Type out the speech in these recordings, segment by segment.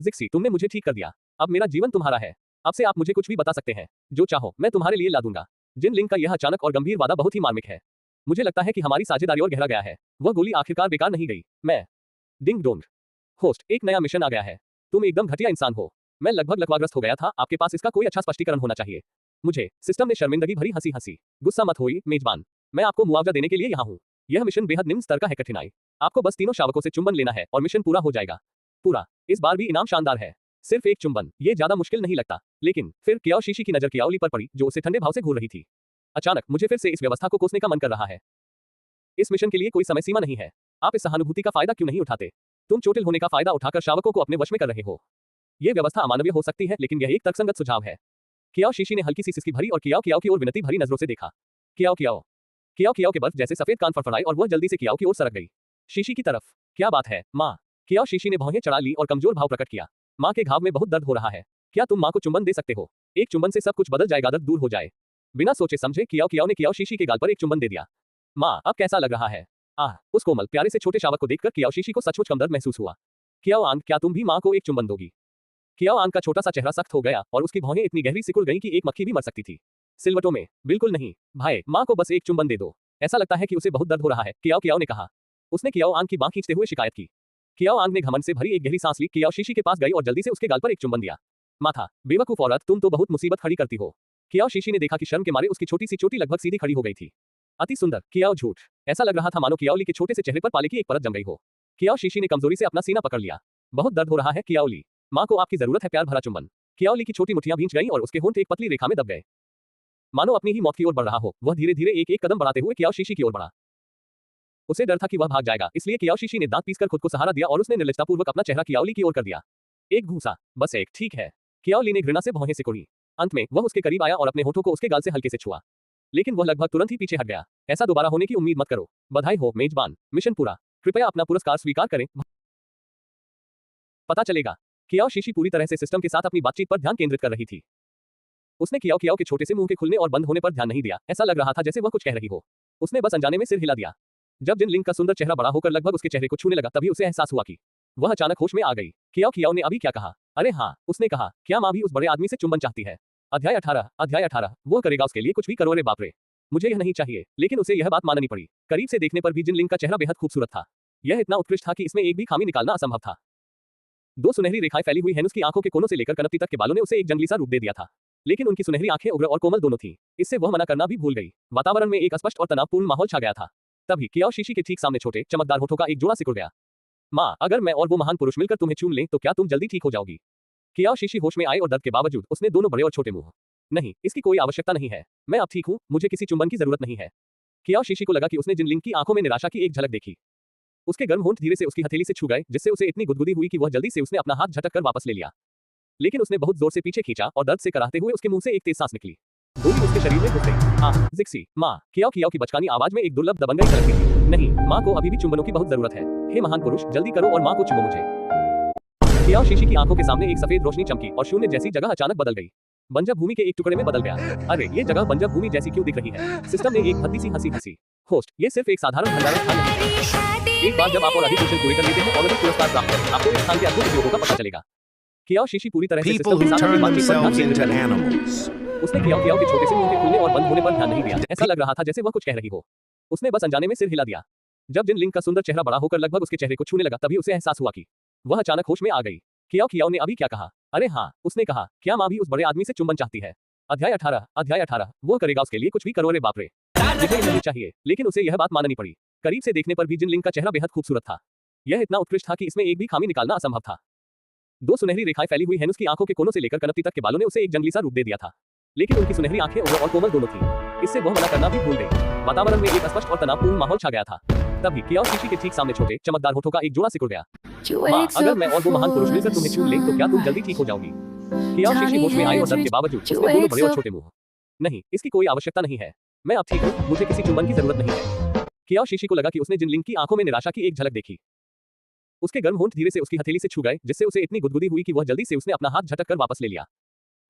जिक्सी, तुमने मुझे ठीक कर दिया। अब मेरा जीवन तुम्हारा है। अब से आप मुझे कुछ भी बता सकते हैं। जो चाहो मैं तुम्हारे लिए ला दूंगा। जिन लिंग का यह अचानक और गंभीर वादा बहुत ही मार्मिक है। मुझे लगता है कि हमारी साझेदारी और गहरा गया है। वह गोली आखिरकार बेकार नहीं गई। मैं डिंग डोंग। होस्ट, एक नया मिशन आ गया है। तुम एकदम घटिया इंसान हो। मैं लगभग लकवाग्रस्त हो गया था। आपके पास इसका कोई अच्छा स्पष्टीकरण होना चाहिए। मुझे सिस्टम ने शर्मिंदगी भरी हंसी हंसी। गुस्सा मत होइए मेजबान। मैं आपको मुआवजा देने के लिए यहाँ हूँ। यह मिशन बेहद निम्न स्तर का है कठिनाई। आपको बस तीनों शावकों से चुंबन लेना है और मिशन पूरा हो जाएगा। पूरा। इस बार भी इनाम शानदार है। सिर्फ एक चुंबन, ये ज्यादा मुश्किल नहीं लगता। लेकिन फिर कियाओ शीशी की नजर कियाओली पर पड़ी, जो उसे ठंडे भाव से घूर रही थी। अचानक मुझे फिर से इस व्यवस्था को कोसने का मन कर रहा है। इस मिशन के लिए कोई समय सीमा नहीं है। आप इस सहानुभूति का फायदा क्यों नहीं उठाते? तुम चोटिल होने का फायदा उठाकर शावकों को अपने वश में कर रहे हो। यह व्यवस्था अमानवीय हो सकती है, लेकिन यह एक तर्कसंगत सुझाव है। कियाओ शीशी ने हल्की सी सिसकी भरी और कियाओ कियाओ की ओर विनती भरी नजरों से देखा। कियाओ कियाओ। कियाओ कियाओ के बर्फ जैसे सफेद कान फड़फड़ाए और वह जल्दी से कियाओ की ओर सरक गई। शीशी की तरफ। क्या बात है माँ? कियाओ शीशी ने भौहें चढ़ा ली और कमजोर भाव प्रकट किया। माँ के घाव में बहुत दर्द हो रहा है। क्या तुम माँ को चुंबन दे सकते हो? एक चुंबन से सब कुछ बदल जाएगा, दर्द दूर हो जाए। बिना सोचे समझे कियाओ कियाओ ने कियाओ शीशी के गाल पर एक चुंबन दे दिया। माँ, अब कैसा लग रहा है? आह, उस कोमल प्यारे से छोटे शावक को देखकर कियाओ शीशी को सचमुच कमदर्द महसूस हुआ। कियाओ आंग, क्या तुम भी माँ को एक चुंबन दोगी? कियाओ आंग का छोटा सा चेहरा सख्त हो गया और उसकी भौहें इतनी गहरी सिकुड़ गईं कि एक मक्खी भी मर सकती थी। सिलवटों में, बिल्कुल नहीं। भाई, माँ को बस एक चुंबन दे दो। ऐसा लगता है कि उसे बहुत दर्द हो रहा है, कियाओ कियाओ ने कहा। उसने कियाओ आंग की बांह खींचते हुए शिकायत की। कियाओ आंग ने घमंड से भरी एक गहरी सांस ली, कियाओ शीशी के पास गई और जल्दी से उसके गाल पर एक चुंबन दिया। माथा, बेवकूफ औरत, तुम तो बहुत मुसीबत खड़ी करती हो। कियाओ शीशी ने देखा कि शर्म के मारे उसकी छोटी सी चोटी लगभग सीधी खड़ी हो गई थी। अति सुंदर। कियाओ झूठ। ऐसा लग रहा था मानो कियाओली के छोटे से चेहरे पर पाले की एक परत जम गई हो। कियाओ शीशी ने कमजोरी से अपना सीना पकड़ लिया। बहुत दर्द हो रहा है कियाओली। माँ को आपकी जरूरत है प्यार भरा चुंबन। कियाओली की छोटी मुठ्ठियां भींच गईं और उसके होंठ एक पतली रेखा में दब गए। मानो अपनी ही मौत की ओर बढ़ रहा हो। वह धीरे धीरे एक एक कदम बढ़ाते हुए कियाओ शीशी की ओर बढ़ा। उसे डर था कि वह भाग जाएगा, इसलिए कियाओ शीशी ने दांत पीसकर खुद को सहारा दिया और उसने निर्लजतापूर्वक अपना चेहरा कियाओली की ओर कर दिया। एक घूंसा, बस एक, ठीक है। कियाओली ने घृणा से भौहें सिकुड़ी। अंत में वह उसके करीब आया और अपने होठों को उसके गाल से हल्के से छुआ। लेकिन वह लगभग तुरंत ही पीछे हट गया। ऐसा दोबारा होने की उम्मीद मत करो। बधाई हो मेजबान, मिशन पूरा। कृपया अपना पुरस्कार स्वीकार करें। पता चलेगा। कियाओ शीशी पूरी तरह से सिस्टम के साथ अपनी बातचीत पर ध्यान केंद्रित कर रही थी। उसने कियाओ कियाओ के छोटे से मुंह के खुलने और बंद होने पर ध्यान नहीं दिया। ऐसा लग रहा था जैसे वह कुछ कह रही हो। उसने बस अनजाने में सिर हिला दिया। जब जिन लिंग का सुंदर चेहरा बड़ा होकर लगभग उसके चेहरे को छूने लगा, तभी उसे एहसास हुआ कि वह अचानक होश में आ गई। कियाओ कियाओ ने अभी क्या कहा? अरे हाँ, उसने कहा, क्या माँ भी उस बड़े आदमी से चुंबन चाहती है? अध्याय 18। वो करेगा उसके लिए कुछ भी करो। अरे बाप रे, मुझे यह नहीं चाहिए, लेकिन उसे यह बात माननी पड़ी। करीब से देखने पर भी जिन लिंग का चेहरा बेहद खूबसूरत था। यह इतना उत्कृष्ट था कि इसमें एक भी खामी निकालना असंभव था। दो सुनहरी रेखाएं फैली हुई हेनुस की आंखों के कोनों से लेकर कनपति तक के बालों ने उसे एक जंगली सा रूप दे दिया था। लेकिन उनकी सुनहरी आंखें उग्र और कोमल दोनों थीं। इससे वह मना करना भी भूल गई। वातावरण में एक अस्पष्ट और तनावपूर्ण माहौल छा गया था। तभी कियाओ शीशी के ठीक सामने छोटे चमकदार होठों का एक जोड़ा सिकुड़ गया। माँ, अगर मैं और वो महान पुरुष मिलकर तुम्हें चूम लें तो क्या तुम जल्दी ठीक हो जाओगी? कियाओ शीशी होश में आई और दर्द के बावजूद उसने दोनों बड़े और छोटे मुंह। नहीं, इसकी कोई आवश्यकता नहीं है। मैं अब ठीक हूँ, मुझे किसी चुंबन की जरूरत नहीं है। कियाओ शीशी को लगा कि उसने जिन लिंग की आंखों में निराशा की एक झलक देखी। उसके गर्म होंठ धीरे से उसकी हथेली से छू गए, जिससे उसे इतनी गुदगुदी हुई कि वह जल्दी से उसने अपना हाथ झटक कर वापस ले लिया। लेकिन उसने बहुत जोर से पीछे खींचा और दर्द से कराहते हुए उसके मुंह से एक तेज सांस निकली। गोली उसके शरीर में घुस गई। आह, जिक्सी, माँ। कियाओ कियाओ की बचकानी आवाज में एक दुर्लभ दबंगई झलकती थी। नहीं, माँ को अभी भी चुंबनों की बहुत जरूरत है। हे महान पुरुष, जल्दी करो और माँ को चुमो मुझे। कियाओ शीशी की आंखों के सामने एक सफेद रोशनी चमकी और शून्य जैसी जगह अचानक बदल गई। बंजर भूमि के एक टुकड़े में बदल गया। अरे, ये जगह बंजर भूमि जैसी क्यों दिख रही है? सिस्टम ने एक भद्दी सी हंसी हंसी। होस्ट, ये सिर्फ एक साधारण भंडारण स्थान नहीं है। एक बार जब आप और अधिक मिशन पूरे कर लेते हैं और अधिक पुरस्कार प्राप्त करें, आपको इस स्थान के अद्भुत उपयोगों का पता चलेगा। कियाओ शीशी पूरी तरह से सिस्टम के साथ अपनी बातचीत पर ध्यान केंद्रित कर रही थी। उसने कियाओ कियाओ के छोटे से मुंह के खुलने और बंद होने पर ध्यान नहीं दिया। ऐसा लग रहा था जैसे वह कुछ कह रही हो। उसने बस अनजाने में सिर हिला दिया। जब जिन लिंग का सुंदर चेहरा बड़ा होकर लगभग उसके चेहरे को छूने लगा, तभी उसे एहसास हुआ कि वह अचानक होश में आ गई। कियाओ कियाओ ने अभी क्या कहा? अरे हाँ, उसने कहा, क्या माँ भी उस बड़े आदमी से चुंबन चाहती है? अध्याय 18। वो करेगा उसके लिए कुछ भी करो। अरे बाप रे, मुझे नहीं चाहिए, लेकिन उसे यह बात माननी पड़ी। करीब से देखने पर भी जिन लिंग का चेहरा बेहद खूबसूरत था। यह इतना उत्कृष्ट था कि इसमें एक भी खामी निकालना असंभव था। दो सुनहरी रेखाएं फैली हुई हेनुस की आंखों के कोनों से लेकर कनपति तक के बालों ने उसे एक जंगली सा रूप दे दिया था। लेकिन उनकी सुनहरी आंखें उग्र और कोमल दोनों थीं। इससे वह मना करना भी भूल गई। वातावरण में एक अस्पष्ट और तनावपूर्ण माहौल छा गया था। तभी कियाओ शीशी के ठीक सामने छोटे चमकदार होठों का एक जोड़ा सिकुड़ गया। माँ, अगर मैं और वो महान पुरुष मिलकर तुम्हें चूम लें तो क्या तुम जल्दी ठीक हो जाओगी? कियाओ शीशी होश में आई और दर्द के बावजूद उसने दोनों बड़े और छोटे मुंह। नहीं, इसकी कोई आवश्यकता नहीं है। मैं अब ठीक हूँ, मुझे किसी चुंबन की जरूरत नहीं है। कियाओ शीशी को लगा कि उसने जिन लिंग की आंखों में निराशा की एक झलक देखी। उसके गर्म होंठ धीरे से उसकी हथेली से छू गए, जिससे उसे इतनी गुदगुदी हुई कि वह जल्दी से उसने अपना हाथ झटक कर वापस ले लिया।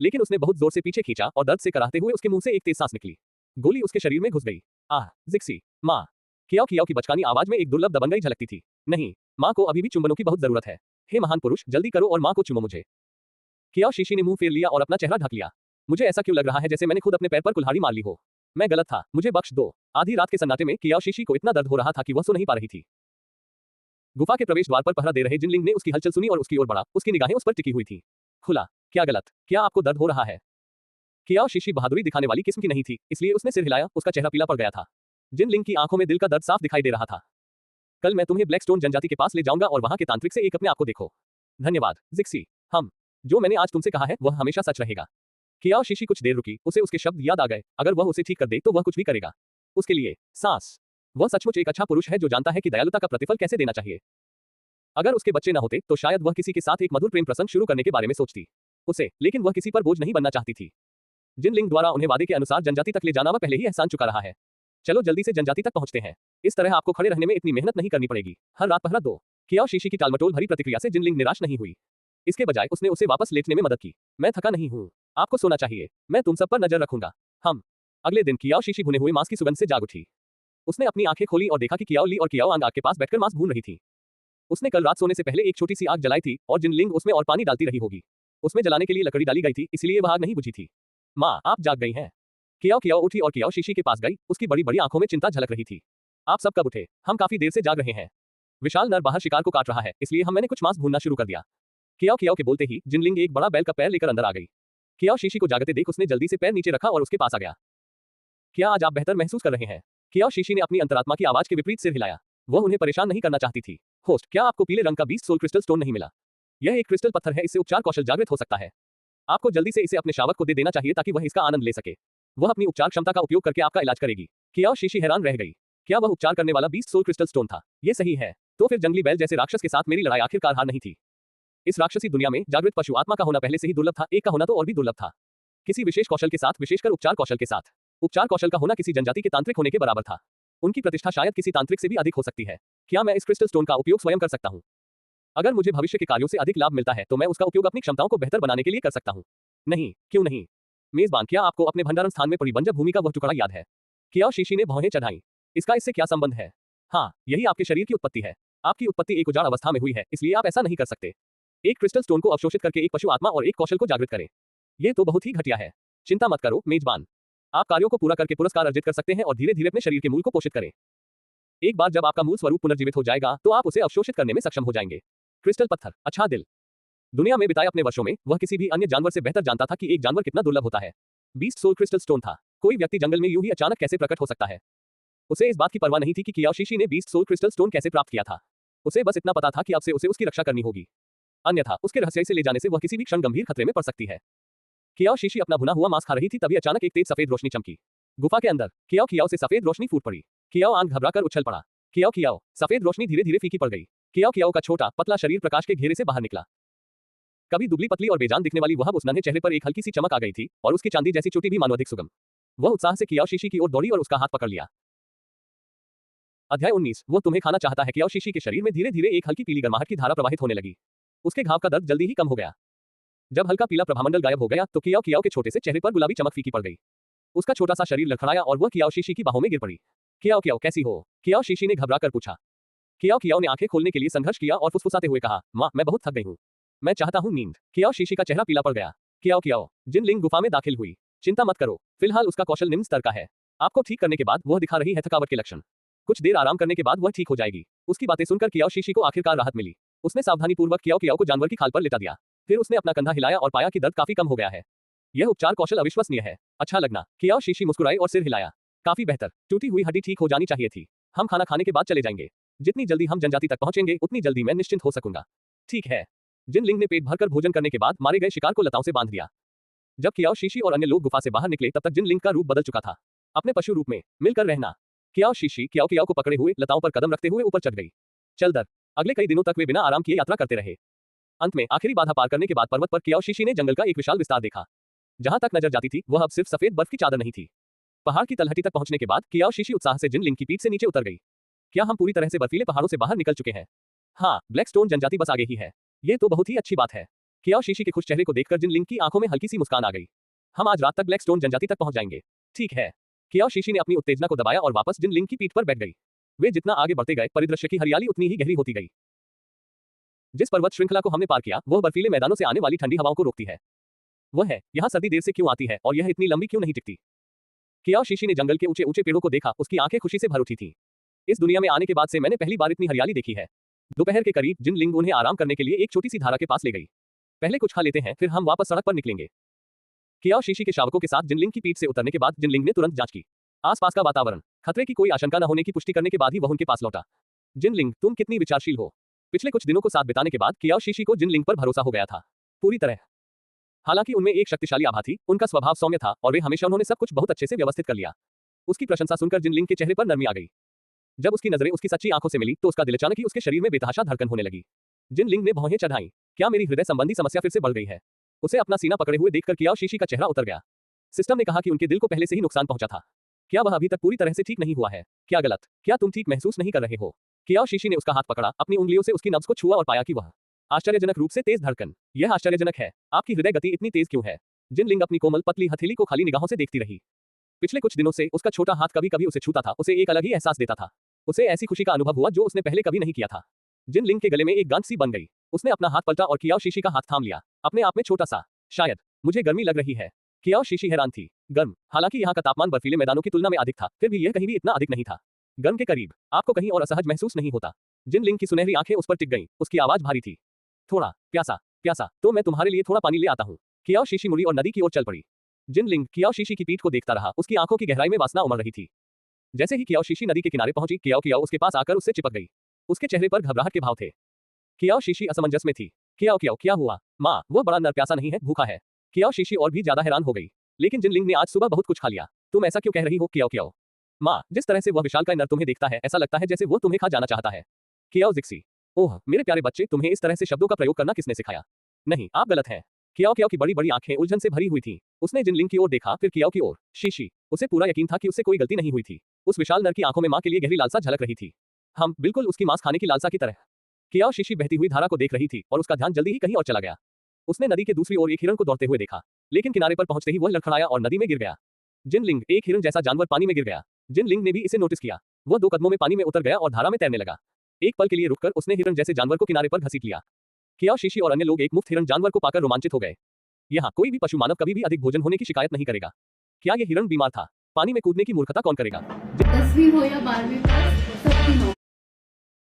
लेकिन उसने बहुत जोर से पीछे खींचा और दर्द से कराहते हुए उसके मुंह से एक तेज सांस निकली। गोली उसके शरीर में घुस गई। आह, जिक्सी, माँ। कियाओ कियाओ की बचकानी आवाज में एक दुर्लभ दबंगई झलकती थी। नहीं, माँ को अभी भी चुंबनों की बहुत जरूरत है। हे महान पुरुष, जल्दी करो और माँ को चूमो मुझे। कियाओ शीशी ने मुंह फेर लिया और अपना चेहरा ढक लिया। मुझे ऐसा क्यों लग रहा है जैसे मैंने खुद अपने पैर पर कुल्हाड़ी मार ली हो। मैं गलत था, मुझे बख्श दो। आधी रात के सन्नाटे में कियाओ शीशी को इतना दर्द हो रहा था कि वह सो नहीं पा रही थी। गुफा के प्रवेश द्वार पर पहरा दे रहे जिनलिंग ने उसकी हलचल सुनी और उसकी ओर बढ़ा। उसकी निगाहें उस पर टिकी हुई थी। खुला। क्या गलत? क्या आपको दर्द हो रहा है? कियाओ शीशी बहादुरी दिखाने वाली किस्म की नहीं थी, इसलिए उसने सिर हिलाया। उसका चेहरा पीला पड़ गया था। जिनलिंग की आंखों में दिल का दर्द साफ दिखाई दे रहा था। कल मैं तुम्हें ब्लैकस्टोन जनजाति के पास ले जाऊंगा और वहां के तांत्रिक से एक अपने आप को देखो। धन्यवाद जिक्सी। जो मैंने आज तुमसे कहा है वह हमेशा सच रहेगा। कियाओ शीशी कुछ देर रुकी, उसे उसके शब्द याद आ गए। अगर वह उसे ठीक कर दे तो वह कुछ भी करेगा। उसके लिए सांस। वह सचमुच एक अच्छा पुरुष है जो जानता है कि दयालुता का प्रतिफल कैसे देना चाहिए। अगर उसके बच्चे न होते तो शायद वह किसी के साथ एक मधुर प्रेम प्रसंग शुरू करने के बारे में सोचती। लेकिन वह किसी पर बोझ नहीं बनना चाहती थी। जिनलिंग द्वारा उन्हें वादे के अनुसार जनजाति तक ले जाना वह पहले ही एहसान चुका रहा है। चलो जल्दी से जनजाति तक पहुंचते हैं। इस तरह आपको खड़े रहने में इतनी मेहनत नहीं करनी पड़ेगी। हर रात पहरा दो। कियाओ शीशी की टालमटोल भरी प्रतिक्रिया से जिनलिंग निराश नहीं हुई। इसके बजाय उसने उसे वापस लेटने में मदद की। मैं थका नहीं हूँ, आपको सोना चाहिए। मैं तुम सब पर नजर रखूंगा। अगले दिन कियाओ शीशी भुने हुए मांस की सुगंध से जाग उठी। उसने अपनी आंखें खोली और देखा कि कियाओ ली और कियाओ आंग आग के पास बैठकर मांस भून रही थी। उसने कल रात सोने से पहले एक छोटी सी आग जलाई थी और जिनलिंग उसमें और पानी डालती रही होगी। उसमें जलाने के लिए लकड़ी डाली गई थी, इसलिए वह आग नहीं बुझी थी। माँ, आप जाग गई हैं। कियाओ उठी और कियाओ शीशी के पास गई। उसकी बड़ी बड़ी आंखों में चिंता झलक रही थी। आप सब कब उठे? हम काफी देर से जाग रहे हैं। विशाल नर बाहर शिकार को काट रहा है, इसलिए मैंने कुछ मांस भूनना शुरू कर दिया। कियाओ के बोलते ही जिनलिंग एक बड़ा बैल का पैर लेकर अंदर आ गई। कियाओ शीशी को जागते देख उसने जल्दी से पैर नीचे रखा और उसके पास आ गया। क्या आज आप बेहतर महसूस कर रहे हैं? कियाओ शीशी ने अपनी अंतरात्मा की आवाज के विपरीत सिर हिलाया। वह उन्हें परेशान नहीं करना चाहती थी। होस्ट, क्या आपको पीले रंग का 20 सोल क्रिस्टल स्टोन नहीं मिला? यह एक क्रिस्टल पत्थर है, इससे उपचार कौशल जागृत हो सकता है। आपको जल्दी से इसे अपने शावक को दे देना चाहिए ताकि वह इसका आनंद ले सके। वह अपनी उपचार क्षमता का उपयोग करके आपका इलाज करेगी। कियाओ शीशी हैरान रह गई। क्या वह उपचार करने वाला 20 सोल क्रिस्टल स्टोन था? ये सही है। तो फिर जंगली बैल जैसे राक्षस के साथ मेरी लड़ाई आखिरकार हार नहीं थी। इस राक्षसी दुनिया में जागृत पशु आत्मा का होना पहले से ही दुर्लभ था, एक का होना तो और भी दुर्लभ था। किसी विशेष कौशल के साथ, विशेषकर उपचार कौशल के साथ। उपचार कौशल का होना किसी जनजाति के तांत्रिक होने के बराबर था। उनकी प्रतिष्ठा शायद किसी तांत्रिक से भी अधिक हो सकती है। क्या मैं इस क्रिस्टल स्टोन का उपयोग स्वयं कर सकता हूँ? अगर मुझे भविष्य के कार्यों से अधिक लाभ मिलता है तो मैं उसका उपयोग अपनी क्षमताओं को बेहतर बनाने के लिए कर सकता हूँ। नहीं, क्यों नहीं? मेजबान, क्या आपको अपने भंडारण स्थान में पड़ी बंजर भूमि का वह टुकड़ा याद है? कियाओ शीशी ने भौहें चढ़ाई। इसका इससे क्या संबंध है? हाँ, यही आपके शरीर की उत्पत्ति है। आपकी उत्पत्ति एक उजाड़ अवस्था में हुई है, इसलिए आप ऐसा नहीं कर सकते। एक क्रिस्टल स्टोन को अवशोषित करके एक पशु आत्मा और एक कौशल को जागृत करें। यह तो बहुत ही घटिया है। चिंता मत करो मेजबान। आप कार्यों को पूरा करके पुरस्कार अर्जित कर सकते हैं और धीरे धीरे अपने शरीर के मूल को पोषित करें। एक बार जब आपका मूल स्वरूप पुनर्जीवित हो जाएगा तो आप उसे अवशोषित करने में सक्षम हो जाएंगे। क्रिस्टल पत्थर, अच्छा दिल। दुनिया में बिताए अपने वर्षों में वह किसी भी अन्य जानवर से बेहतर जानता था कि एक जानवर कितना दुर्लभ होता है। 20 सोल क्रिस्टल स्टोन था। कोई व्यक्ति जंगल में यूं ही अचानक कैसे प्रकट हो सकता है? उसे इस बात की परवाह नहीं थी कि कियाओ शीशी ने 20 सोल क्रिस्टल स्टोन कैसे प्राप्त किया था। उसे बस इतना पता था कि अब से उसे उसकी रक्षा करनी होगी, अन्यथा उसके रहस्य से ले जाने से वह किसी भी क्षण गंभीर खतरे में पड़ सकती है। कियाओ शीशी अपना भुना हुआ मांस खा रही थी, तभी अचानक एक तेज सफेद रोशनी चमकी। गुफा के अंदर कियाओ से सफेद रोशनी फूट पड़ी। कियाओ आंख घबराकर उछल पड़ा। कियाओ, सफेद रोशनी धीरे धीरे फीकी पड़ गई। कियाओ का छोटा पतला शरीर प्रकाश के घेरे से बाहर निकला। कभी दुबली पतली और बेजान दिखने वाली वह उस नन्हे चेहरे पर एक हल्की सी चमक आ गई थी और उसकी चांदी जैसी चोटी भी मानो अधिक सुगम। वह उत्साह से कियाओ शीशी की ओर दौड़ी और उसका हाथ पकड़ लिया। अध्याय 19। वो तुम्हें खाना चाहता है। कियाओ शीशी के शरीर में धीरे धीरे एक हल्की पीली गर्माहट की धारा प्रवाहित होने लगी। उसके घाव का दर्द जल्दी ही कम हो गया। जब हल्का पीला प्रभामंडल गायब हो गया तो कियाओ के छोटे से चेहरे पर गुलाबी चमक फीकी पड़ गई। उसका छोटा सा शरीर लड़खड़ाया और वह कियाओ शीशी की बाहों में गिर पड़ी। कियाओ कैसी हो? कियाओ शीशी ने घबराकर पूछा। कियाओ ने आंखें खोलने के लिए संघर्ष किया और फुसफुसाते हुए कहा, माँ, मैं बहुत थक गई हूँ। मैं चाहता हूँ नींद। कियाओ शीशी का चेहरा पीला पड़ गया। कियाओ, जिनलिंग गुफा में दाखिल हुई। चिंता मत करो, फिलहाल उसका कौशल निम्न स्तर का है। आपको ठीक करने के बाद वह दिखा रही है थकावट के लक्षण। कुछ देर आराम करने के बाद वह ठीक हो जाएगी। उसकी बातें सुनकर कियाओ शीशी को आखिरकार राहत मिली। उसने सावधानीपूर्वक कियाओ को जानवर की खाल पर लेटा दिया। फिर उसने अपना कंधा हिलाया और पाया कि दर्द काफी कम हो गया है। यह उपचार कौशल अविश्वसनीय है। अच्छा लगना। कियाओ शीशी मुस्कुराई और सिर हिलाया। काफी बेहतर। टूटी हुई हड्डी ठीक हो जानी चाहिए थी। हम खाना खाने के बाद चले जाएंगे। जितनी जल्दी हम जनजाति तक पहुंचेंगे उतनी जल्दी मैं निश्चिंत हो सकूंगा। ठीक है। जिनलिंग ने पेट भरकर भोजन करने के बाद मारे गए शिकार को लताओं से बांध दिया। जब कियाओ शीशी और अन्य लोग गुफा से बाहर निकले तब तक जिनलिंग का रूप बदल चुका था। अपने पशु रूप में मिलकर रहना। कियाओ शीशी कियाओ को पकड़े हुए लताओं पर कदम रखते हुए ऊपर चढ़ गई। चल दर। अगले कई दिनों तक वे बिना आराम किए यात्रा करते रहे। अंत में आखिरी बाधा पार करने के बाद पर्वत पर कियाओ शीशी ने जंगल का एक विशाल विस्तार देखा। जहां तक नजर जाती थी वह अब सिर्फ सफेद बर्फ की चादर नहीं थी। पहाड़ की तलहटी तक पहुंचने के बाद कियाओ शीशी उत्साह से जिनलिंग की पीठ से नीचे उतर गई। क्या हम पूरी तरह से बर्फीले पहाड़ों से बाहर निकल चुके हैं? हाँ, ब्लैकस्टोन जनजाति बस आगे ही है। ये तो बहुत ही अच्छी बात है। कियाओ शीशी के खुश चेहरे को देखकर जिनलिंग की आंखों में हल्की सी मुस्कान आ गई। हम आज रात तक ब्लैकस्टोन जनजाति तक पहुंच जाएंगे। ठीक है। कियाओ शीशी ने अपनी उत्तेजना को दबाया और वापस जिनलिंग की पीठ पर बैठ गई। वे जितना आगे बढ़ते गए परिदृश्य की हरियाली उतनी ही गहरी होती गई। जिस पर्वत श्रृंखला को हमने पार किया वह बर्फीले मैदानों से आने वाली ठंडी हवाओं को रोकती है। वह है, यहाँ सर्दी देर से क्यों आती है और यह इतनी लंबी क्यों नहीं टिकती। कियाओ शीशी ने जंगल के ऊंचे ऊंचे पेड़ों को देखा, उसकी आंखें खुशी से भर उठी थीं। इस दुनिया में आने के बाद से मैंने पहली बार इतनी हरियाली देखी है। दोपहर के करीब जिनलिंग उन्हें आराम करने के लिए एक छोटी सी धारा के पास ले गई। पहले कुछ खा लेते हैं, फिर हम वापस सड़क पर निकलेंगे। कियाओ शीशी के शावकों के साथ जिनलिंग की पीठ से उतरने के बाद जिनलिंग ने तुरंत जांच की। आसपास का वातावरण, खतरे की कोई आशंका न होने की पुष्टि करने के बाद ही वह उनके पास लौटा। जिनलिंग, तुम कितनी विचारशील हो। पिछले कुछ दिनों को साथ बिताने के बाद कियाओ शीशी को जिनलिंग पर भरोसा हो गया था, पूरी तरह। हालांकि उनमें एक शक्तिशाली आभा थी, उनका स्वभाव सौम्य था और वे हमेशा उन्होंने सब कुछ बहुत अच्छे से व्यवस्थित कर लिया। उसकी प्रशंसा सुनकर जिनलिंग के चेहरे पर नरमी आ गई। जब उसकी नजरें उसकी सच्ची आंखों से मिली तो उसका दिल अचानक ही उसके शरीर में बेतहाशा धड़कन होने लगी। जिनलिंग ने भौहें चढ़ाई। क्या मेरी हृदय संबंधी समस्या फिर से बढ़ गई है। उसे अपना सीना पकड़े हुए देखकर कियाओ शीशी का चेहरा उतर गया। सिस्टम ने कहा कि उनके दिल को पहले से ही नुकसान पहुंचा था। क्या वह अभी तक पूरी तरह से ठीक नहीं हुआ है। क्या गलत, क्या तुम ठीक महसूस नहीं कर रहे हो। कियाओ शीशी ने उसका हाथ पकड़ा, अपनी उंगलियों से उसकी नब्ज को छुआ और पाया कि वह आश्चर्यजनक रूप से तेज धड़कन। यह आश्चर्यजनक है, आपकी हृदय गति इतनी तेज क्यों है। जिनलिंग अपनी कोमल पतली हथेली को खाली निगाहों से देखती रही। पिछले कुछ दिनों से उसका छोटा हाथ कभी कभी उसे छूता था, उसे एक अलग ही एहसास देता था। उसे ऐसी खुशी का अनुभव हुआ जो उसने पहले कभी नहीं किया था। जिनलिंग के गले में एक गांठ सी बन गई। उसने अपना हाथ पलटा और कियाओ शीशी का हाथ थाम लिया, अपने आप में छोटा सा। शायद मुझे गर्मी लग रही है। कियाओ शीशी हैरान थी। गर्म, हालांकि यहाँ का तापमान बर्फीले मैदानों की तुलना में अधिक था, फिर भी यह कहीं भी इतना अधिक नहीं था। गर्म के करीब आपको कहीं और असहज महसूस नहीं होता। जिनलिंग की सुनहरी आंखें उस पर टिक गईं, उसकी आवाज भारी थी। थोड़ा प्यासा, प्यासा तो मैं तुम्हारे लिए थोड़ा पानी ले आता हूँ। कियाओ शीशी मुड़ी और नदी की ओर चल पड़ी। जिनलिंग कियाओ शीशी की पीठ को देखता रहा, उसकी आंखों की गहराई में वासना उमड़ रही थी। जैसे ही कियाओ शीशी नदी के किनारे पहुंची, कियाओ उसके पास आकर उससे चिपक गई। उसके चेहरे पर घबराहट के भाव थे। कियाओ शीशी असमंजस में थी। कियाओ क्या हुआ माँ, वो बड़ा नर प्यासा नहीं है, भूखा है। कियाओ शीशी और भी ज्यादा हैरान हो गई। लेकिन जिनलिंग ने आज सुबह बहुत कुछ खा लिया। तुम ऐसा क्यों कह रही हो कियाओ। माँ, जिस तरह से वह विशालकाय नर तुम्हें देखता है, ऐसा लगता है जैसे वो तुम्हें खा जाना चाहता है। कियाओ जिक्सी, ओह मेरे प्यारे बच्चे, तुम्हें इस तरह से शब्दों का प्रयोग करना किसने सिखाया। नहीं, आप गलत हैं। कियाओ की बड़ी बड़ी आंखें उलझन से भरी हुई थीं। उसने जिनलिंग की ओर देखा, फिर कियाओ की ओर। शीशी, उसे पूरा यकीन था कि उससे कोई गलती नहीं हुई थी। उस विशाल नर की आंखों में मां के लिए गहरी लालसा झलक रही थी। हम बिल्कुल उसकी मांस खाने की लालसा की तरह। कियाओ शीशी बहती हुई धारा को देख रही थी और उसका ध्यान जल्दी ही कहीं और चला गया। उसने नदी के दूसरी ओर एक हिरण को दौड़ते हुए देखा, लेकिन किनारे पर पहुंचते ही वह लड़खड़ाया और नदी में गिर गया। जिनलिंग, एक हिरण जैसा जानवर पानी में गिर गया। जिनलिंग ने भी इसे नोटिस किया। वह 2 कदमों में पानी में उतर गया और धारा में तैरने लगा। एक पल के लिए रुककर उसने हिरण जैसे जानवर को किनारे पर घसीट लिया। कियाओ शीशी और अन्य लोग एक मुफ्त हिरण जानवर को पाकर रोमांचित हो गए। यहाँ कोई भी पशु मानव कभी भी अधिक भोजन होने की शिकायत नहीं करेगा। क्या यह हिरण बीमार था। पानी में कूदने की मूर्खता कौन करेगा। 10वीं हो या 12वीं पास, सबकी हो।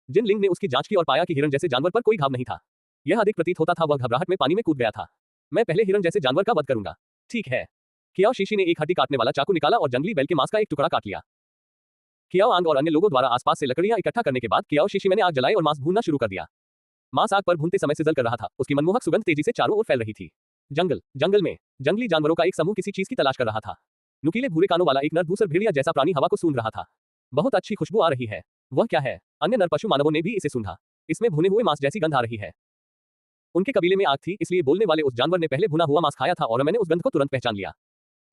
जिनलिंग ने उसकी जांच की और पाया कि हिरण जैसे जानवर पर कोई घाव नहीं था। यह अधिक प्रतीत होता था वह घबराहट में पानी में कूद गया था। मैं पहले हिरण जैसे जानवर का वध करूंगा। ठीक है। कियाओ शीशी ने एक हड्डी काटने वाला चाकू निकाला और जंगली बैल के मांस का एक टुकड़ा काट लिया। कियाओ आंग और अन्य लोगों द्वारा आसपास से लकड़ियां इकट्ठा करने के बाद कियाओ शीशी ने आग जलाई और मांस भूनना शुरू कर दिया। मांस आग पर भूनते समय सिजल कर रहा था। उसकी मनमोहक सुगंध तेजी से चारों ओर फैल रही थी। जंगल में जंगली जानवरों का एक समूह किसी चीज की तलाश कर रहा था। नुकीले भूरे कानों वाला एक नर दूसर भेड़िया जैसा प्राणी हवा को सूंघ रहा था। बहुत अच्छी खुशबू आ रही है। वह क्या है। अन्य नर पशु मानवों ने भी इसे सूंघा। इसमें भुने हुए मांस जैसी गंध आ रही है। उनके कबीले में आग थी, इसलिए बोलने वाले उस जानवर ने पहले भुना हुआ मांस खाया था और मैंने उस गंध को तुरंत पहचान लिया।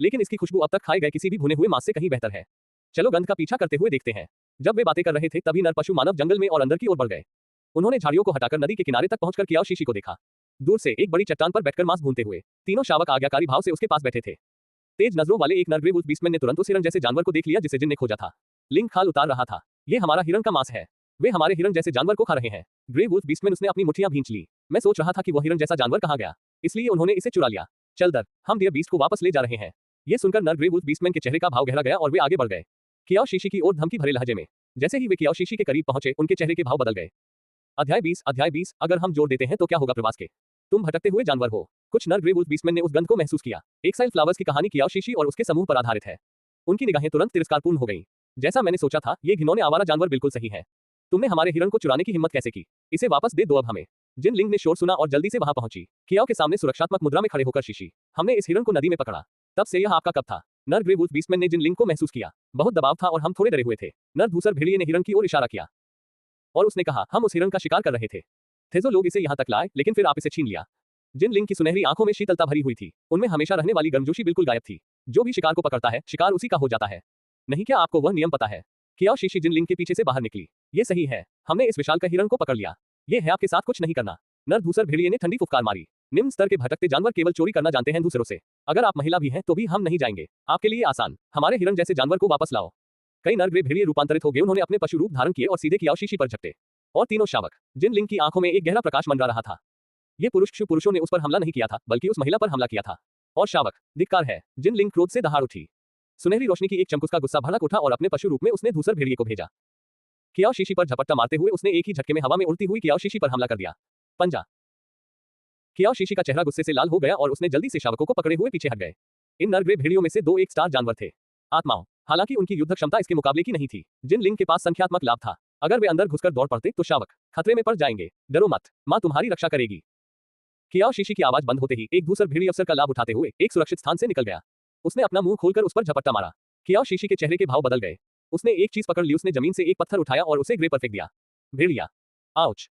लेकिन इसकी खुशबू अब तक खाए गए किसी भी भुने हुए मांस से कहीं बेहतर है। चलो गंध का पीछा करते हुए देखते हैं। जब वे बातें कर रहे थे तभी नर पशु मानव जंगल में और अंदर की ओर बढ़ गए। उन्होंने झाड़ियों को हटाकर नदी के किनारे तक पहुंचकर कियाओ शीशी को देखा। दूर से एक बड़ी चट्टान पर बैठकर मांस भूनते हुए तीनों शावक आज्ञाकारी भाव से उसके पास बैठे थे। तेज नजरों वाले एक नर ग्रे वुल्फ बीस्टमैन ने तुरंत उस हिरण जैसे जानवर को देख लिया जिसे जिन ने खोजा था। लिंग खाल उतार रहा था। ये हमारा हिरण का मांस है। वे हमारे हिरण जैसे जानवर को खा रहे हैं। ग्रे वुल्फ बीस्टमैन, उसने अपनी मुट्ठियां भींच ली। मैं सोच रहा था कि वह हिरण जैसा जानवर कहां गया, इसलिए उन्होंने इसे चुरा लिया। चल दर, हम डियर बीस्ट को वापस ले जा रहे हैं। ये सुनकर नर ग्रे वुल्फ बीस्टमैन के चेहरे का भाव गहरा गया और वे आगे बढ़ गए। कियाओ शीशी की ओर धमकी भरे लहजे में। जैसे ही वे कियाओ शीशी के करीब पहुंचे, उनके चेहरे के भाव बदल गए। अध्याय 20 अगर हम जोड़ देते हैं तो क्या होगा प्रवास के। तुम भटकते हुए जानवर हो। कुछ नर ग्रे वुल्फ बीस्टमैन ने उस गंध को महसूस किया। एक्साइल फ्लावर्स की कहानी कियाओ शीशी और उसके समूह पर आधारित है। उनकी निगाहें तुरंत तिरस्कारपूर्ण हो गईं। जैसा मैंने सोचा था, ये घिनौने आवारा जानवर बिल्कुल सही है। तुमने हमारे हिरण को चुराने की हिम्मत कैसे की। इसे वापस दे दो अब हमें। जिनलिंग ने शोर सुना और जल्दी से वहां पहुंची। कियाओ के सामने सुरक्षात्मक मुद्रा में खड़े होकर शीशी, हमने इस हिरण को नदी में पकड़ा। तब से यह आपका कब था। नर ग्रे वुल्फ बीस्टमैन ने जिनलिंग को महसूस किया। बहुत दबाव था और हम थोड़े डरे हुए थे। नर धूसर भेड़िए ने हिरण की ओर इशारा किया और उसने कहा, हम उस हिरण का शिकार कर रहे थे जो लोग इसे यहाँ तक लाए, लेकिन फिर आप इसे छीन लिया। जिनलिंग की सुनहरी आंखों में शीतलता भरी हुई थी। उनमें हमेशा रहने वाली गर्मजोशी बिल्कुल गायब थी। जो भी शिकार को पकड़ता है, शिकार उसी का हो जाता है। नहीं, क्या आपको वह नियम पता है। कियाओ शीशी जिनलिंग के पीछे से बाहर निकली। ये सही है, हमने इस विशाल का हिरण को पकड़ लिया। ये है आपके साथ कुछ नहीं करना। नर धूसर भेड़िए ने ठंडी फुफकार मारी। निम्न स्तर के भटकते जानवर केवल चोरी करना जानते हैं दूसरों से। अगर आप महिला भी हैं तो भी हम नहीं जाएंगे। आपके लिए आसान, हमारे हिरण जैसे जानवर को वापस लाओ। कई नर ग्रे भेड़िए रूपांतरित हो गए। उन्होंने अपने पशु रूप धारण किए और सीधे कियाओ शीशी पर झपटे। और तीनों शावक जिन लिंग की आंखों में एक गहरा प्रकाश मंडरा रहा था। ये पुरुषों ने उस पर हमला नहीं किया था, बल्कि उस महिला पर हमला किया था। और शावक, धिक्कार है। जिन लिंग क्रोध से दहाड़ उठी। सुनहरी रोशनी की एक चमक उसका गुस्सा भड़क उठा और अपने पशु रूप में उसने धूसर भेड़िए को भेजा। कियाओ शीशी पर झपट्टा मारते हुए उसने एक ही झटके में हवा में उड़ती हुई कियाओ शीशी पर हमला कर दिया। पंजा। कियाओ शीशी का चेहरा गुस्से से लाल हो गया और उसने जल्दी से शावकों को पकड़े हुए पीछे हट गए। इन नरग्रे भेड़ियों में से 2 एक स्टार जानवर थे। आत्माओं। हालांकि उनकी युद्ध क्षमता इसके मुकाबले की नहीं थी। जिन लिंग के पास संख्यात्मक लाभ था। अगर वे अंदर घुसकर दौड़ पड़ते तो शावक खतरे में पड़ जाएंगे। डरो मत, मां तुम्हारी रक्षा करेगी। कियाओ शीशी की आवाज बंद होते ही एक दूसरा भेड़िया अवसर का लाभ उठाते हुए एक सुरक्षित स्थान से निकल गया। उसने अपना मुंह खोलकर उस पर झपट्टा मारा। कियाओ शीशी के चेहरे के भाव बदल गए। उसने एक चीज पकड़ ली। उसने जमीन से एक पत्थर उठाया और उसे ग्रे पर फेंक दिया। भेड़िया। आउच।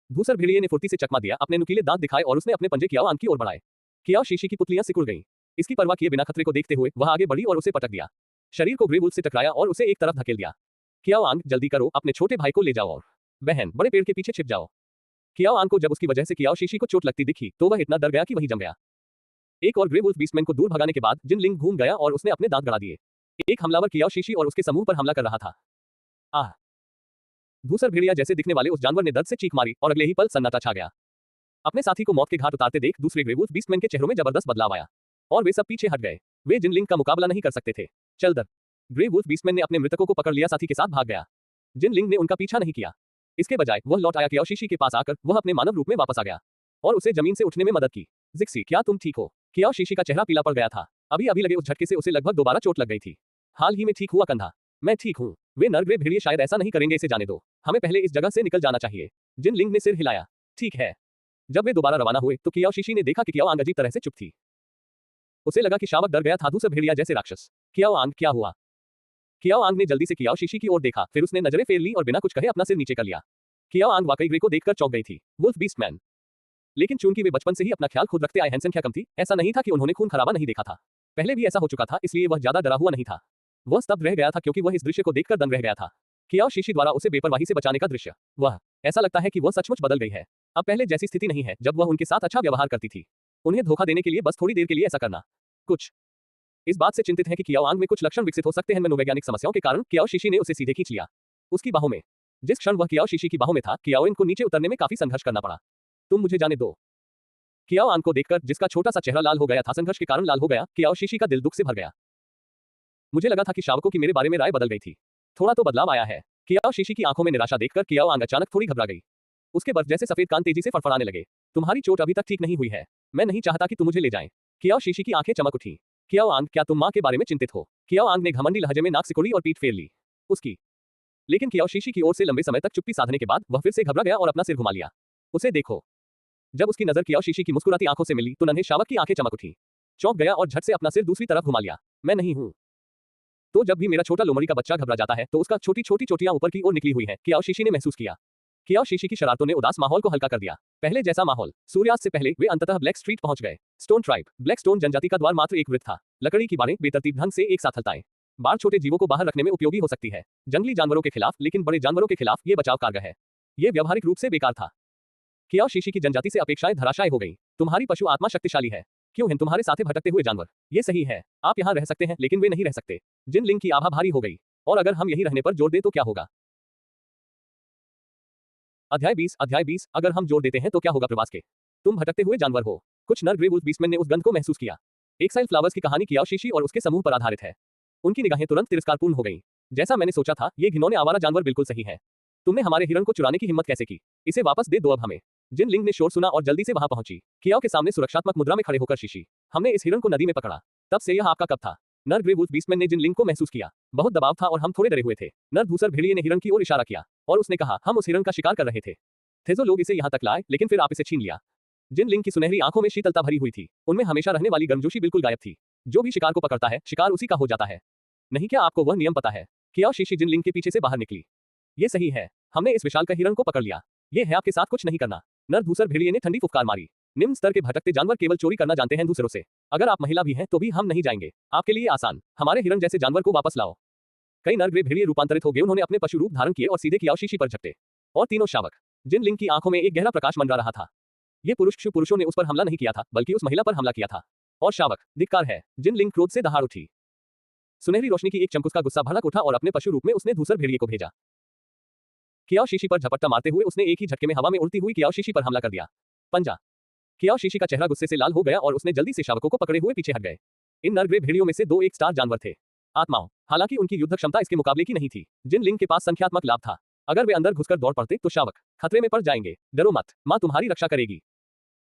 दूसर भेड़िए ने फुर्ती से चकमा दिया, अपने नुकीले दांत दिखाए और उसने अपने पंजे कियाओ आंग की ओर बढ़ाए। कियाओ शीशी की पुतलियां सिकुड़ गईं। इसकी परवाह किए बिना खतरे को देखते हुए वह आगे बढ़ी और उसे पटक दिया। शरीर को ग्रे वुल्फ से टकराया और उसे एक तरफ धकेल दिया। कियाओ आंग, जल्दी करो, अपने छोटे भाई को ले जाओ और बहन, बड़े पेड़ के पीछे छिप जाओ। कियाओ आंग को जब उसकी वजह से कियाओ शीशी को चोट लगती दिखी तो वह इतना डर गया कि वहीं जम गया। एक और ग्रे वुल्फ बीस्टमैन को दूर भगाने के बाद जिन लिंग घूम गया और उसने अपने दांत गड़ा दिए। एक हमलावर कियाओ शीशी और उसके समूह पर हमला कर रहा था। आह। धूसर भेड़िया जैसे दिखने वाले उस जानवर ने दर्द से चीख मारी और अगले ही पल सन्नाटा छा गया। अपने साथी को मौत के घाट उतारते देख दूसरे ग्रे वुल्फ बीस्टमैन के चेहरों में जबरदस्त बदलाव आया और वे सब पीछे हट गए। वे जिन लिंग का मुकाबला नहीं कर सकते थे। चल दर। ग्रे वुल्फ बीस्टमैन ने अपने मृतकों को पकड़ लिया, साथी के साथ भाग गया। जिन लिंग ने उनका पीछा नहीं किया। इसके बजाय वह लौट आया। कियाओ शीशी के पास आकर वह अपने मानव रूप में वापस आ गया और उसे जमीन से उठने में मदद की। जिक्सी, क्या तुम ठीक हो? कियाओ शीशी का चेहरा पीला पड़ गया था। अभी अभी लगे उस झटके से उसे लगभग दोबारा चोट लग गई थी। हाल ही में ठीक हुआ कंधा। मैं ठीक हूँ। वे नरग्रे भेड़िए शायद ऐसा नहीं करेंगे, इसे जाने दो। हमें पहले इस जगह से निकल जाना चाहिए। जिन लिंग ने सिर हिलाया। ठीक है। जब वे दोबारा रवाना हुए तो कियाओ शीशी ने देखा कि कियाओ आंग अजीब तरह से चुप थी। उसे लगा कि शावक डर गया था, दूसरा भेड़िया जैसे राक्षस। कियाओ आंग, क्या हुआ? कियाओ आंग ने जल्दी से कियाओ शीशी की ओर देखा, फिर उसने नजरें फेर ली और बिना कुछ कहे अपना सिर नीचे कर लिया। कियाओ आंग वाकई ग्रे को देखकर चौंक गई थी। Wolf beastman. लेकिन चूंकि वे बचपन से ही अपना ख्याल खुद रखते आए हैं, संख्या कम थी, ऐसा नहीं था कि उन्होंने खून खराबा नहीं देखा था। पहले भी ऐसा हो चुका था, इसलिए वह ज्यादा डरा हुआ नहीं था। वह स्तब्ध रह गया था क्योंकि वह इस दृश्य को देखकर दंग रह गया था। कियाओ शीशी द्वारा उसे बेपरवाही से बचाने का दृश्य। वह ऐसा लगता है कि वह सचमुच बदल गई है। अब पहले जैसी स्थिति नहीं है जब वह उनके साथ अच्छा व्यवहार करती थी। उन्हें धोखा देने के लिए बस थोड़ी देर के लिए ऐसा करना। कुछ इस बात से चिंतित है कि कियाओ आंग में कुछ लक्षण विकसित हो सकते हैं। मनोवैज्ञानिक समस्याओं के कारण कियाओ शीशी ने उसे सीधे खींच लिया। उसकी बाहों में। जिस क्षण वह कियाओ शीशी की बाहों में था, कियाओ इनको नीचे उतरने में काफी संघर्ष करना पड़ा। तुम मुझे जाने दो। कियाओ आंग को देखकर, जिसका छोटा सा चेहरा लाल हो गया था, संघर्ष के कारण लाल हो गया, कियाओ शीशी का दिल दुख से भर गया। मुझे लगा था कि शावकों की मेरे बारे में राय बदल गई थी। थोड़ा तो बदलाव आया है। कियाओ शीशी की आंखों में निराशा देखकर कियाओ आंग अचानक थोड़ी घबरा गई। उसके बर्फ जैसे सफेद कान तेजी से फड़फड़ाने लगे। तुम्हारी चोट अभी तक ठीक नहीं हुई है। मैं नहीं चाहता कि तुम मुझे ले जाएं। कियाओ शीशी की आंखें चमक उठी। कियाओ आंग, क्या तुम मां के बारे में चिंतित हो? कियाओ आंग ने घमंडी लहजे में नाक सिकुड़ी और पीठ फेर ली। उसकी लेकिन कियाओ शीशी की ओर से लंबे समय तक चुप्पी साधने के बाद वह फिर से घबरा गया और अपना सिर घुमा लिया। उसे देखो। जब उसकी नजर कियाओ शीशी की मुस्कुराती आंखों से मिली तो नन्हे शावक की आंखें चमक उठी। चौंक गया और झट से अपना सिर दूसरी तरफ घुमा लिया। मैं नहीं हूं। तो जब भी मेरा छोटा लोमड़ी का बच्चा घबरा जाता है तो उसका छोटी छोटी चोटियां ऊपर की ओर निकली हुई हैं, कियाओ शीशी ने महसूस किया। कियाओ शीशी की शरारतों ने उदास माहौल को हल्का कर दिया। पहले जैसा माहौल। सूर्यास्त से पहले वे अंततः ब्लैक स्ट्रीट पहुंच गए। Stone tribe. ब्लैक स्टोन जनजाति का द्वार मात्र एक वृत्त था। लकड़ी की बारें बेतरतीब ढंग से एक साथ हलताएं। बाढ़ छोटे जीवों को बाहर रखने में उपयोगी हो सकती है, जंगली जानवरों के खिलाफ, लेकिन बड़े जानवरों के खिलाफ ये बचाव कारगर है। ये व्यवहारिक रूप से बेकार था। कियाओ शीशी की जनजाति से अपेक्षाएं धराशायी हो गई। तुम्हारी पशु आत्मा शक्तिशाली है। क्यों हैं तुम्हारे साथे भटकते हुए जानवर? ये सही है, आप यहाँ रह सकते हैं, लेकिन वे नहीं रह सकते। जिन लिंग की आभा भारी हो गई। और अगर हम यही रहने पर जोर दें तो क्या होगा? अध्याय 20 अगर हम जोर देते हैं तो क्या होगा? प्रवास के तुम भटकते हुए जानवर हो। कुछ नर ग्रे वुल्फ बीस्टमैन ने उस गंध को महसूस किया। एक्साइल फ्लावर्स की कहानी कियाओ शीशी और उसके समूह पर आधारित है। उनकी निगाहें तुरंत तिरस्कारपूर्ण हो गईं। जैसा मैंने सोचा था, ये घिनौने आवारा जानवर बिल्कुल सही है। तुमने हमारे हिरण को चुराने की हिम्मत कैसे की? इसे वापस दे दो अब हमें। जिन लिंग ने शोर सुना और जल्दी से वहां पहुंची। कियाओ के सामने सुरक्षात्मक मुद्रा में खड़े होकर शीशी, हमने इस हिरण को नदी में पकड़ा। तब से यह आपका कब था? नर ग्रे वुल्फ बीस्टमैन ने जिन लिंग को महसूस किया। बहुत दबाव था और हम थोड़े डरे हुए थे। नर धूसर भेड़िए ने हिरण की ओर इशारा किया और उसने कहा, हम उस हिरण का शिकार कर रहे थे। थेजो लोग इसे यहाँ तक लाए, लेकिन फिर आप इसे छीन लिया। जिन लिंग की सुनहरी आंखों में शीतलता भरी हुई थी। उनमें हमेशा रहने वाली गर्मजोशी बिल्कुल गायब थी। जो भी शिकार को पकड़ता है, शिकार उसी का हो जाता है। नहीं, क्या आपको वह नियम पता है? कियाओ शीशी जिन लिंग के पीछे से बाहर निकली। ये सही है, हमने इस विशालकाय हिरण को पकड़ लिया। ये है आपके साथ कुछ नहीं करना। नर धूसर भेड़िए ने ठंडी फुफकार मारी। निम्न स्तर के भटकते जानवर केवल चोरी करना जानते हैं दूसरों से। अगर आप महिला भी हैं तो भी हम नहीं जाएंगे। आपके लिए आसान, हमारे हिरण जैसे जानवर को वापस लाओ। कई नर ग्रे भेड़िए रूपांतरित हो गए। उन्होंने अपने पशु रूप धारण किए और सीधे कियाओ शीशी पर झपटे। और तीनों शावक। जिन लिंग की आंखों में एक गहरा प्रकाश मंडरा रहा था। ये पुरुषों ने उस पर हमला नहीं किया था, बल्कि उस महिला पर हमला किया था। और शावक, धिक्कार है। जिन लिंग क्रोध से दहाड़ उठी। सुनहरी रोशनी की एक चमक उसका गुस्सा भड़क उठा और अपने पशु रूप में उसने धूसर भेड़िए को भेजा। कियाओ शीशी पर झपट्टा मारते हुए उसने एक ही झटके में हवा में उड़ती हुई कियाओ शीशी पर हमला कर दिया। पंजा। कियाओ शीशी का चेहरा गुस्से से लाल हो गया और उसने जल्दी से शावकों को पकड़े हुए पीछे हट गए। इन नर ग्रे भेड़ियों में से 2 एक स्टार जानवर थे। आत्माओं। हालांकि उनकी युद्ध क्षमता इसके मुकाबले की नहीं थी। जिनलिंग के पास संख्यात्मक लाभ था। अगर वे अंदर घुसकर दौड़ पड़ते तो शावक खतरे में पड़ जाएंगे। डरो मत, मां तुम्हारी रक्षा करेगी।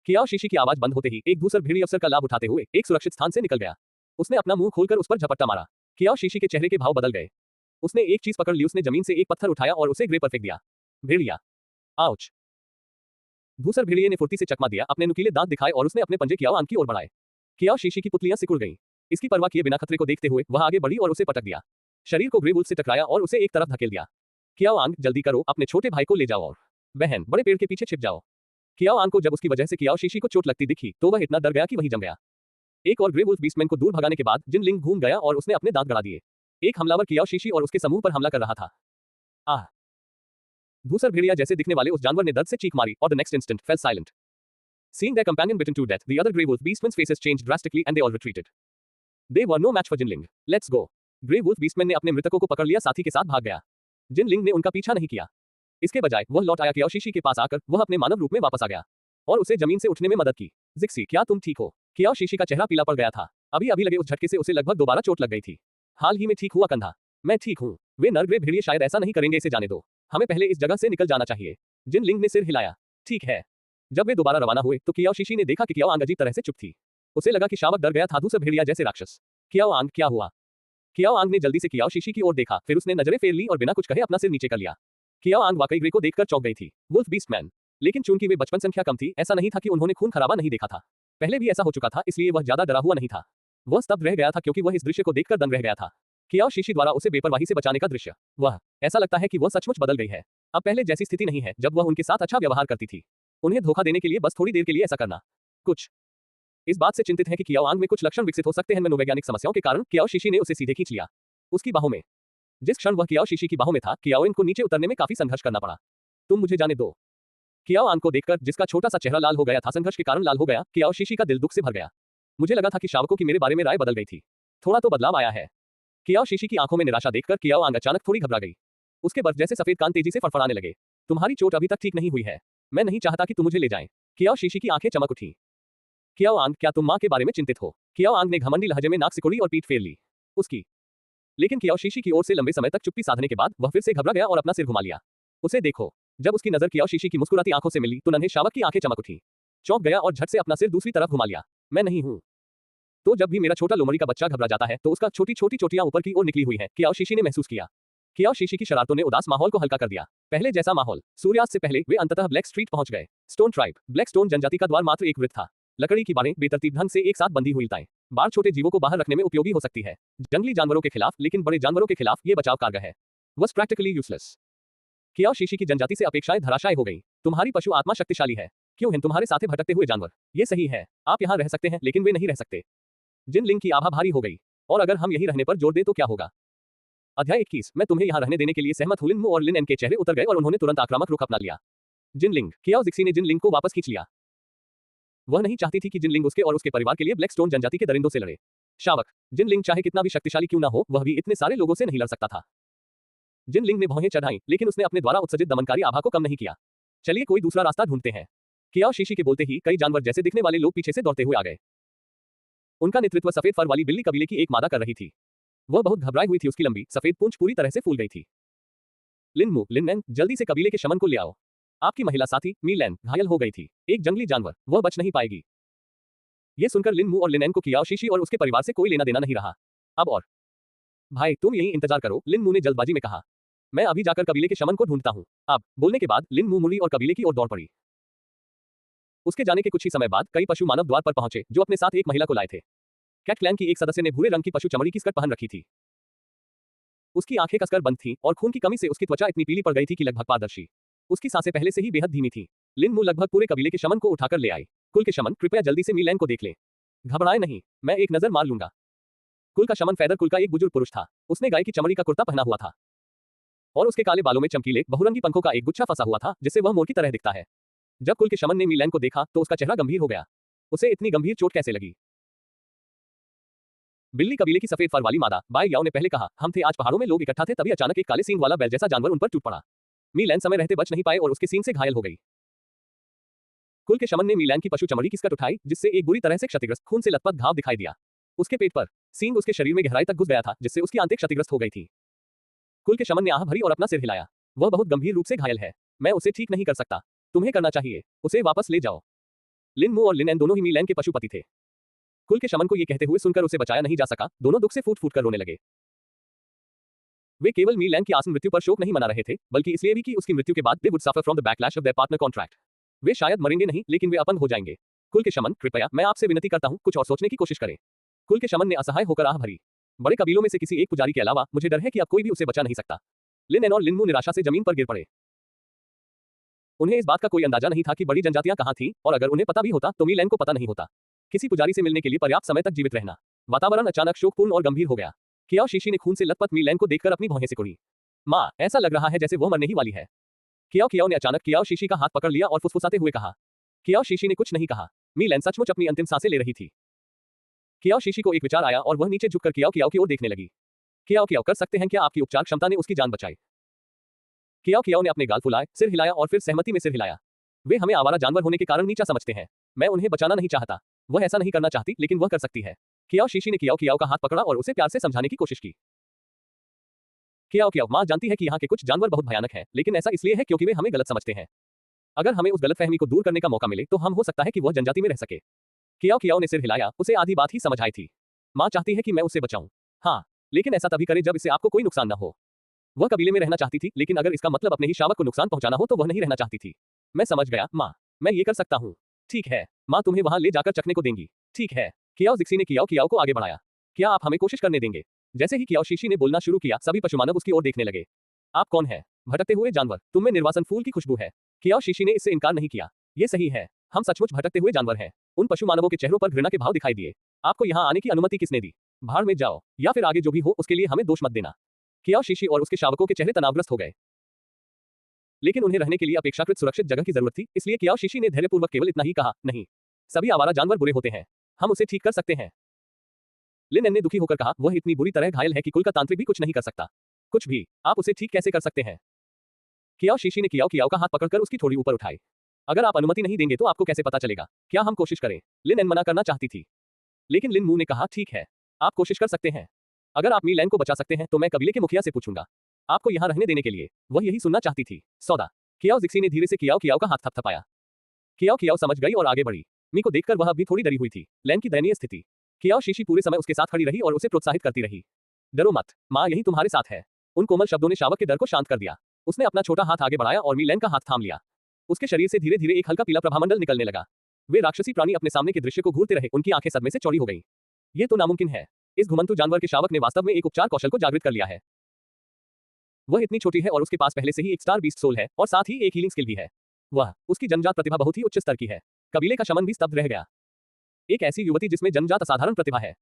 कियाओ शीशी की आवाज बंद होते ही एक दूसरा भेड़ी अवसर का लाभ उठाते हुए एक सुरक्षित स्थान से निकल गया। उसने अपना मुंह खोलकर उस पर झपट्टा मारा। कियाओ शीशी के चेहरे के भाव बदल गए। उसने एक चीज पकड़ ली। उसने जमीन से एक पत्थर उठाया और उसे ग्रे पर फेंक दिया। भेड़िया। आउच। दूसर भेड़िए ने फुर्ती से चकमा दिया, अपने नुकीले दांत दिखाए और उसने अपने पंजे कियाओ आंग की ओर बढ़ाए। कियाओ शीशी की पुतलियां सिकुड़ गईं। इसकी परवाह किए बिना खतरे को देखते हुए वह आगे बढ़ी और उसे पटक दिया। शरीर को ग्रे वुल्फ से टकराया और उसे एक तरफ धकेल दिया। कियाओ आंग, जल्दी करो, अपने छोटे भाई को ले जाओ और बहन, बड़े पेड़ के पीछे छिप जाओ। कियाओ आंग को जब उसकी वजह से कियाओ शीशी को चोट लगती दिखी तो वह इतना डर गया कि वहीं जम गया। एक और ग्रे वुल्फ बीस्टमैन को दूर भगाने के बाद जिनलिंग घूम गया और उसने अपने दांत गड़ा दिए। एक हमलावर कियाओ शीशी और उसके समूह पर हमला कर रहा था। आह। दूसर भेड़िया जैसे दिखने वाले उस जानवर ने दर्द से चीख मारी और the next instant fail silent. Seeing their companion bitten to death, the other Grey Wolf beastmen's faces changed drastically and they all retreated. They were no match for Jinling. Let's go. Grey Wolf beastman ने अपने मृतकों को पकड़ लिया, साथी के साथ भाग गया। जिनलिंग ने उनका पीछा नहीं किया। इसके बजाय वह लौट आया। कियाओ शीशी के पास आकर वह अपने मानव रूप में वापस आ गया और उसे जमीन से उठने में मदद की। जिक्सी, क्या तुम ठीक हो? कियाओ शीशी का चेहरा पीला पड़ गया था। अभी अभी लगे उस झटके से उसे लगभग दोबारा चोट लग गई थी। हाल ही में ठीक हुआ कंधा। मैं ठीक हूँ। वे नर ग्रे भेड़िए शायद ऐसा नहीं करेंगे, इसे जाने दो। हमें पहले इस जगह से निकल जाना चाहिए। जिनलिंग ने सिर हिलाया। ठीक है। जब वे दोबारा रवाना हुए तो कियाओ शीशी ने देखा कि कियाओ आंग अजीब तरह से चुप थी। उसे लगा कि शावक डर गया था, दूसरा भेड़िया जैसे राक्षस। कियाओ आंग, क्या हुआ? कियाओ आंग ने जल्दी से कियाओ शीशी की ओर देखा, फिर उसने नजरें फेर ली और बिना कुछ कहे अपना सिर नीचे कर लिया। कियाओ आंग वाकई ग्रे को देखकर चौंक गई थी, वुल्फ बीस्टमैन। लेकिन चूंकि वे बचपन संख्या कम थी, ऐसा नहीं था कि उन्होंने खून खराबा नहीं देखा था। पहले भी ऐसा हो चुका था, इसलिए वह ज्यादा डरा हुआ नहीं था। वह स्तब्ध रह गया था क्योंकि वह इस दृश्य को देखकर दंग रह गया था। कियाओ शीशी द्वारा उसे बेपरवाही से बचाने का दृश्य। वह ऐसा लगता है कि वह सचमुच बदल गई है। अब पहले जैसी स्थिति नहीं है जब वह उनके साथ अच्छा व्यवहार करती थी। उन्हें धोखा देने के लिए बस थोड़ी देर के लिए ऐसा करना। कुछ इस बात से चिंतित है कि कियाओ आंग में कुछ लक्षण विकसित हो सकते हैं। मनोवैज्ञानिक समस्याओं के कारण कियाओ शीशी ने उसे सीधे खींच लिया उसकी बाहों में। जिस क्षण वह कियाओ शीशी की बाहों में था, कियाओ इनको नीचे उतरने में काफी संघर्ष करना पड़ा। तुम मुझे जाने दो। कियाओ आंग को देखकर, जिसका छोटा सा चेहरा लाल हो गया था, संघर्ष के कारण लाल हो गया, कियाओ शीशी का दिल दुख से भर गया। मुझे लगा था कि शावकों की मेरे बारे में राय बदल गई थी। थोड़ा तो बदलाव आया है। कियाओ शीशी की आंखों में निराशा देखकर कियाओ आंग अचानक थोड़ी घबरा गई। उसके बर्फ जैसे सफेद कान तेजी से फड़फड़ाने लगे। तुम्हारी चोट अभी तक ठीक नहीं हुई है। मैं नहीं चाहता कि तुम मुझे ले जाएं। कियाओ शीशी की आंखें चमक उठी। कियाओ आंग, क्या तुम मां के बारे में चिंतित हो? कियाओ आंग ने घमंडी लहजे में नाक सिकुड़ी और पीठ फेर ली उसकी। लेकिन कियाओ शीशी की ओर से लंबे समय तक चुप्पी साधने के बाद वह फिर से घबरा गया और अपना सिर घुमा लिया। उसे देखो। जब उसकी नजर कियाओ शीशी की मुस्कुराती आंखों से मिली तो नन्हे शावक की आंखें चमक उठी। चौंक गया और झट से अपना सिर दूसरी तरफ घुमा लिया। मैं नहीं हूं। तो जब भी मेरा छोटा लोमड़ी का बच्चा घबरा जाता है तो उसका छोटी छोटी चोटियां ऊपर की ओर निकली हुई हैं, कियाओ शीशी ने महसूस किया। कियाओ शीशी की शरारतों ने उदास माहौल को हल्का कर दिया। पहले जैसा माहौल। सूर्यास्त से पहले वे अंततः ब्लैक स्ट्रीट पहुंच गए। Stone tribe. ब्लैक स्टोन जनजाति का द्वार मात्र एक वृत्त था। लकड़ी की बारें बेतरतीब ढंग से एक साथ बंधी हुई ताएं। बार छोटे जीवों को बाहर रखने में उपयोगी हो सकती है, जंगली जानवरों के खिलाफ, लेकिन बड़े जानवरों के खिलाफ ये बचाव कारगर है। Was practically useless. कियाओ शीशी की जनजाति से अपेक्षाएं धराशायी हो गई। तुम्हारी पशु आत्मा शक्तिशाली है। क्यों हैं तुम्हारे साथे भटकते हुए जानवर? ये सही है, आप यहाँ रह सकते हैं, लेकिन वे नहीं रह सकते। जिनलिंग की आभा भारी हो गई। और अगर हम यहीं रहने पर जोर दें तो क्या होगा? अध्याय 21। मैं तुम्हें यहाँ रहने देने के लिए सहमत हूँ। लिन मू और लिन एन के चेहरे उतर गए और उन्होंने तुरंत आक्रामक रुख अपना लिया। जिनलिंग। कियाओ जिक्सी ने जिनलिंग को वापस खींच लिया। वह नहीं चाहती थी कि जिनलिंग उसके और उसके परिवार के लिए ब्लैक स्टोन जनजाति के दरिंदों से लड़े। शावक। जिनलिंग चाहे कितना भी शक्तिशाली क्यों ना हो, वह भी इतने सारे लोगों से नहीं लड़ सकता था। जिनलिंग ने भौहें चढ़ाई, लेकिन उसने अपने द्वारा उत्सर्जित दमनकारी आभा को कम नहीं किया। चलिए कोई दूसरा रास्ता ढूंढते हैं। कियाओ शीशी के बोलते ही कई जानवर जैसे दिखने वाले लोग पीछे से दौड़ते हुए आ गए। उनका नेतृत्व सफेद फर वाली बिल्ली कबीले की एक मादा कर रही थी। वह बहुत घबराई हुई थी, उसकी लंबी सफेद पूंछ पूरी तरह से फूल गई थी। लिन मू, लिन एन, जल्दी से कबीले के शमन को ले आओ। आपकी महिला साथी मीलैन घायल हो गई थी। एक जंगली जानवर, वह बच नहीं पाएगी। यह सुनकर लिन मू और लिन एन को कियाओ शीशी और उसके परिवार से कोई लेना देना नहीं रहा। अब और भाई तुम यहीं इंतजार करो, लिन मू ने जल्दबाजी में कहा। मैं अभी जाकर कबीले के शमन को ढूंढता हूं। अब बोलने के बाद लिन मू मुड़ी और कबीले की ओर दौड़ पड़ी। उसके जाने के कुछ ही समय बाद कई पशु मानव द्वार पर पहुंचे जो अपने साथ एक महिला को लाए थे। कैट क्लैन की एक सदस्य ने भूरे रंग की पशु चमड़ी की स्कर्ट पहन रखी थी। उसकी आंखें कसकर बंद थीं और खून की कमी से उसकी त्वचा इतनी पीली पड़ गई थी कि लगभग पारदर्शी। उसकी सांसें पहले से ही बेहद धीमी थी। लिन मू लगभग पूरे कबीले के शमन को उठाकर ले आई। कुल के शमन, कृपया जल्दी से मीलैन को देख लें। घबराएं नहीं, मैं एक नजर मार लूंगा। कुल का शमन फैदर कुल का एक बुजुर्ग पुरुष था। उसने गाय की चमड़ी का कुर्ता पहना हुआ था और उसके काले बालों में चमकीले बहुरंगी पंखों का एक गुच्छा फंसा हुआ था, जिससे वह मोर की तरह दिखता है। जब कुल के शमन ने मीलैन को देखा तो उसका चेहरा गंभीर हो गया। उसे इतनी गंभीर चोट कैसे लगी? बिल्ली कबीले की सफेद फर वाली मादा बाय याओ ने पहले कहा, हम थे आज पहाड़ों में लोग इकट्ठा थे, तभी अचानक एक काले सींग वाला बैल जैसा जानवर उन पर टूट पड़ा। मीलैन समय रहते बच नहीं पाए और उसके सींग से घायल हो गई। कुल के शमन ने मीलैन की पशु चमड़ी की स्कट उठाई, जिससे एक बुरी तरह से क्षतिग्रस्त खून से लथपथ घाव दिखाई दिया। उसके पेट पर सींग उसके शरीर में गहराई तक घुस गया था, जिससे उसकी आंतें क्षतिग्रस्त हो गई थी। कुल के शमन ने आह भरी और अपना सिर हिलाया। वह बहुत गंभीर रूप से घायल है। मैं उसे ठीक नहीं कर सकता। तुम्हें करना चाहिए। उसे वापस ले जाओ। लिन मू और लिन एन दोनों ही मीलैन के पशुपति थे। कुल के शमन को ये कहते हुए सुनकर उसे बचाया नहीं जा सका। दोनों दुख से फूट फूट कर रोने लगे। वे केवल मीलैन की आसन मृत्यु पर शोक नहीं मना रहे थे, बल्कि इसलिए भी कि उसकी मृत्यु के बाद they would suffer from the backlash of their partner contract. वे शायद मरेंगे नहीं, लेकिन वे अपंग हो जाएंगे। कुल के शमन, कृपया, मैं आपसे विनती करता हूं, कुछ और सोचने की कोशिश करें। कुल के शमन ने असहाय होकर आह भरी। बड़े कबीलों में से किसी एक पुजारी के अलावा मुझे डर है कि अब कोई भी उसे बचा नहीं सकता। लिन एन और लिन मू निराशा से जमीन पर गिर पड़े। उन्हें इस बात का कोई अंदाजा नहीं था कि बड़ी जनजातियां कहां थीं, और अगर उन्हें पता भी होता तो मीलैन को पता नहीं होता। किसी पुजारी से मिलने के लिए पर्याप्त समय तक जीवित रहना। वातावरण अचानक शोकपूर्ण और गंभीर हो गया। कियाओ शीशी ने खून से लथपथ मीलैन को देखकर अपनी भौहें सिकुड़ी। माँ, ऐसा लग रहा है जैसे वो मरने ही वाली है। कियाओ ने अचानक कियाओ शीशी का हाथ पकड़ लिया और फुसफुसाते हुए कहा। कियाओ शीशी ने कुछ नहीं कहा। मीलैन सचमुच अपनी अंतिम सांसें ले रही थी। कियाओ शीशी को एक विचार आया और वह नीचे झुककर कियाओ की ओर देखने लगी। कियाओ कर सकते हैं क्या? आपकी उपचार क्षमता ने उसकी जान बचाई। कियाओ ने अपने गाल फुलाए, सिर हिलाया और फिर सहमति में सिर हिलाया। वे हमें आवारा जानवर होने के कारण नीचा समझते हैं। मैं उन्हें बचाना नहीं चाहता। वह ऐसा नहीं करना चाहती, लेकिन वह कर सकती है। कियाओ शीशी ने कियाओ का हाथ पकड़ा और उसे प्यार से समझाने की कोशिश की। कियाओ माँ जानती है कि यहाँ के कुछ जानवर बहुत भयानक हैं, लेकिन ऐसा इसलिए है क्योंकि वे हमें गलत समझते हैं। अगर हमें उस गलतफहमी को दूर करने का मौका मिले तो हम हो सकता है कि वह जनजाति में रह सके। कियाओ ने सिर हिलाया। उसे आधी बात ही समझ आई थी। माँ चाहती है कि मैं उसे बचाऊं। हाँ, लेकिन ऐसा तभी करे जब इससे आपको कोई नुकसान न हो। वह कबीले में रहना चाहती थी, लेकिन अगर इसका मतलब अपने ही शावक को नुकसान पहुंचाना हो तो वह नहीं रहना चाहती थी। मैं समझ गया माँ, मैं ये कर सकता हूँ। ठीक है, माँ तुम्हें वहां ले जाकर चखने को देंगी। ठीक है। कियाओ जिक्सी ने कियाओ को आगे बढ़ाया। क्या आप हमें कोशिश करने देंगे? जैसे ही कियाओ शीशी ने बोलना शुरू किया, सभी पशुमानव उसकी ओर देखने लगे। आप कौन है? भटकते हुए जानवर। तुम में निर्वासन फूल की खुशबू है। कियाओ शीशी ने इससे इनकार नहीं किया। ये सही है, हम सचमुच भटकते हुए जानवर हैं। उन पशुमानवों के चेहरों पर घृणा के भाव दिखाई दिए। आपको यहाँ आने की अनुमति किसने दी? भाड़ में जाओ, या फिर आगे जो भी हो उसके लिए हमें दोष मत देना। कियाओ शीशी और उसके शावकों के चेहरे तनावग्रस्त हो गए। लेकिन उन्हें रहने के लिए अपेक्षाकृत सुरक्षित जगह की जरूरत थी, इसलिए कियाओ शीशी ने धैर्यपूर्वक केवल इतना ही कहा, नहीं, सभी आवारा जानवर बुरे होते हैं। हम उसे ठीक कर सकते हैं। लिन एन ने दुखी होकर कहा, वह इतनी बुरी तरह घायल है कि कुल का तांत्रिक भी कुछ नहीं कर सकता। कुछ भी, आप उसे ठीक कैसे कर सकते हैं? कियाओ शीशी ने कियाओ का हाथ पकड़कर उसकी थोड़ी ऊपर उठाई। अगर आप अनुमति नहीं देंगे तो आपको कैसे पता चलेगा? क्या हम कोशिश करें? लिन एन मना करना चाहती थी, लेकिन लिन मू ने कहा, ठीक है, आप कोशिश कर सकते हैं। अगर आप मीलैन को बचा सकते हैं तो मैं कबीले के मुखिया से पूछूंगा आपको यहाँ रहने देने के लिए। वह यही सुनना चाहती थी। सौदा। कियाओ जिक्सी ने धीरे से कियाओ का हाथ थपथपाया। कियाओ समझ गई और आगे बढ़ी। मी को देखकर वह अभी थोड़ी डरी हुई थी। लैन की दयनीय स्थिति। कियाओ शीशी पूरे समय उसके साथ खड़ी रही और उसे प्रोत्साहित करती रही। डरो मत, माँ यही तुम्हारे साथ है। उन कोमल शब्दों ने शावक के डर को शांत कर दिया। उसने अपना छोटा हाथ आगे बढ़ाया और मीलैन का हाथ थाम लिया। उसके शरीर से धीरे धीरे एक हल्का पीला प्रभामंडल निकलने लगा। वे राक्षसी प्राणी अपने सामने के दृश्य को घूरते रहे। उनकी आंखें सदमे से चौड़ी हो गईं। ये तो नामुमकिन है। इस घुमंतु जानवर के शावक ने वास्तव में एक उपचार कौशल को जागृत कर लिया है। वह इतनी छोटी है और उसके पास पहले से ही एक स्टार बीस्ट सोल है और साथ ही एक हीलिंग स्किल भी है। वह, उसकी जन्मजात प्रतिभा बहुत ही उच्च स्तर की है। कबीले का शमन भी स्तब्ध रह गया। एक ऐसी युवती जिसमें जन्मजात असाधारण प्रतिभा है।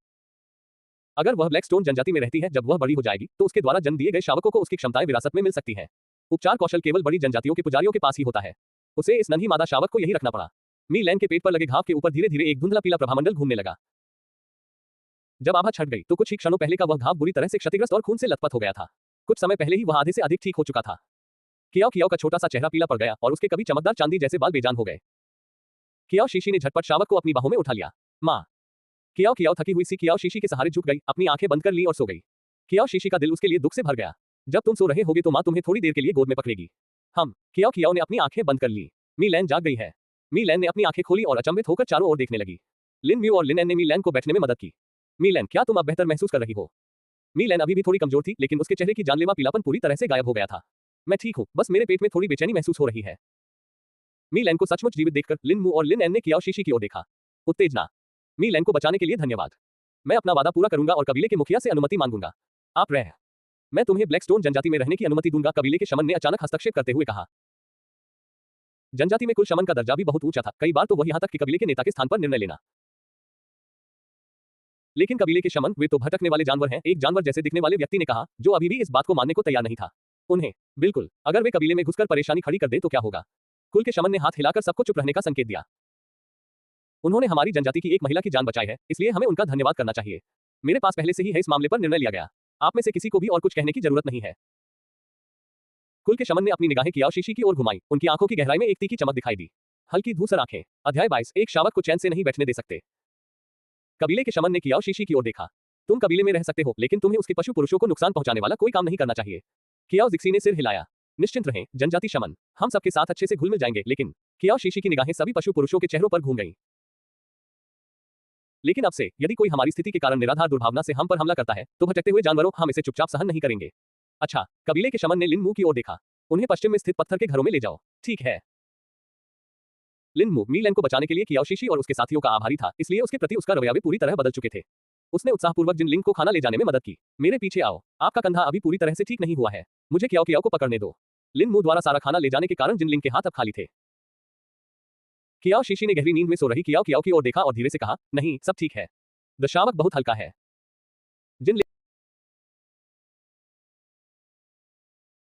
अगर वह ब्लैकस्टोन जनजाति में रहती है जब वह बड़ी हो जाएगी तो उसके द्वारा जन्म दिए गए शावकों को उसकी क्षमताएं विरासत में मिल सकती हैं। उपचार कौशल केवल बड़ी जनजातियों के पुजारियों के पास ही होता है। उसे इस नन्ही मादा शावक को यही रखना पड़ा। मीलैन के पेट पर लगे घाव के ऊपर धीरे धीरे एक धुंधला पीला प्रभामंडल घूमने लगा। जब आभा छट गई तो कुछ ही क्षणों पहले का वह घाव बुरी तरह से क्षतिग्रस्त और खून से लथपथ हो गया था। कुछ समय पहले ही वह आधे से अधिक ठीक हो चुका था। कियाओ का छोटा सा चेहरा पीला पड़ गया और उसके कभी चमकदार चांदी जैसे बाल बेजान हो गए। कियाओ शीशी ने झटपट शावक को अपनी बाहों में उठा लिया। माँ। कियाओ थकी हुई सी कियाओ शीशी के सहारे झुक गई, अपनी आंखें बंद कर ली और सो गई। कियाओ शीशी का दिल उसके लिए दुख से भर गया। जब तुम सो रहे होगे तो माँ तुम्हें थोड़ी देर के लिए गोद में पकड़ेगी। हम। कियाओ ने अपनी आंखें बंद कर ली। मीलैन जाग गई है। मीलैन ने अपनी आंखें खोली और अचंभित होकर चारों ओर देखने लगी। लिन म्यू और लिन एन ने मीलैन को बैठने में मदद की। मीलैन, क्या तुम अब बेहतर महसूस कर रही हो? मीलैन अभी भी थोड़ी कमजोर थी, लेकिन उसके चेहरे की जानलेवा पीलापन पूरी तरह से गायब हो गया था। मैं ठीक हूँ, बस मेरे पेट में थोड़ी बेचैनी महसूस हो रही है। मीलैन को सचमुच जीवित देखकर लिन मू और लिन एन ने कियाओ शीशी की ओर देखा। उत्तेजना। मीलैन को बचाने के लिए धन्यवाद। मैं अपना वादा पूरा करूंगा और कबीले के मुखिया से अनुमति मांगूंगा। आप रह। मैं तुम्हें ब्लैकस्टोन जनजाति में रहने की अनुमति दूंगा, कबीले के शमन ने अचानक हस्तक्षेप करते हुए कहा। जनजाति में कुल शमन का दर्जा भी बहुत ऊंचा था। कई बार तो वह यहां तक कि कबीले के नेता के स्थान पर निर्णय लेना। लेकिन कबीले के शमन, वे तो भटकने वाले जानवर हैं, एक जानवर जैसे दिखने वाले व्यक्ति ने कहा, जो अभी भी इस बात को मानने को तैयार नहीं था। उन्हें, बिल्कुल, अगर वे कबीले में घुसकर परेशानी खड़ी कर दे तो क्या होगा? कुल के शमन ने हाथ हिलाकर सबको चुप रहने का संकेत दिया। उन्होंने हमारी जनजाति की एक महिला की जान बचाई है, इसलिए हमें उनका धन्यवाद करना चाहिए। मेरे पास पहले से ही है इस मामले पर निर्णय लिया गया। आप में से किसी को भी और कुछ कहने की जरूरत नहीं है। खुल के शमन ने अपनी निगाहें कियाओ शीशी की ओर घुमाई। उनकी आंखों की गहराई में एक तीखी चमक दिखाई दी। हल्की धूसर आंखें। अध्याय 22। एक शावक को चैन से नहीं बैठने दे सकते। कबीले के शमन ने कियाओ शीशी की ओर देखा। तुम कबीले में रह सकते हो, लेकिन तुम्हें उसके पशु पुरुषों को नुकसान पहुंचाने वाला कोई काम नहीं करना चाहिए। कियाओ जिक्सी ने सिर हिलाया। निश्चिंत रहें, जनजाति शमन, हम सबके साथ अच्छे से घुल मिल जाएंगे। लेकिन कियाओ शीशी की निगाहें सभी पशु पुरुषों के चेहरों पर घूम गईं। लेकिन अब से यदि कोई हमारी स्थिति के कारण निराधार दुर्भावना से हम पर हमला करता है, तो भटकते हुए जानवरों, हम इसे चुपचाप सहन नहीं करेंगे। अच्छा, कबीले के शमन ने लिन मुंह की ओर देखा। उन्हें पश्चिम में स्थित पत्थर के घरों में ले जाओ। ठीक है। लिन मू मीलन को बचाने के लिए कियाओ शीशी और उसके साथियों का आभारी था, इसलिए उसके प्रति उसका रवैया भी पूरी तरह बदल चुके थे। उसने उत्साहपूर्वक जिन लिंग को खाना ले जाने में मदद की। मेरे पीछे आओ, आपका कंधा अभी पूरी तरह से ठीक नहीं हुआ है। मुझे कियाओ कियाओ को पकड़ने दो। लिन मू द्वारा सारा खाना ले जाने के कारण जिन लिंग के हाथ अब खाली थे। कियाओ शीशी ने गहरी नींद में सो रही कियाओ कियाओ की ओर देखा और धीरे से कहा, नहीं, सब ठीक है। द शावक बहुत हल्का है।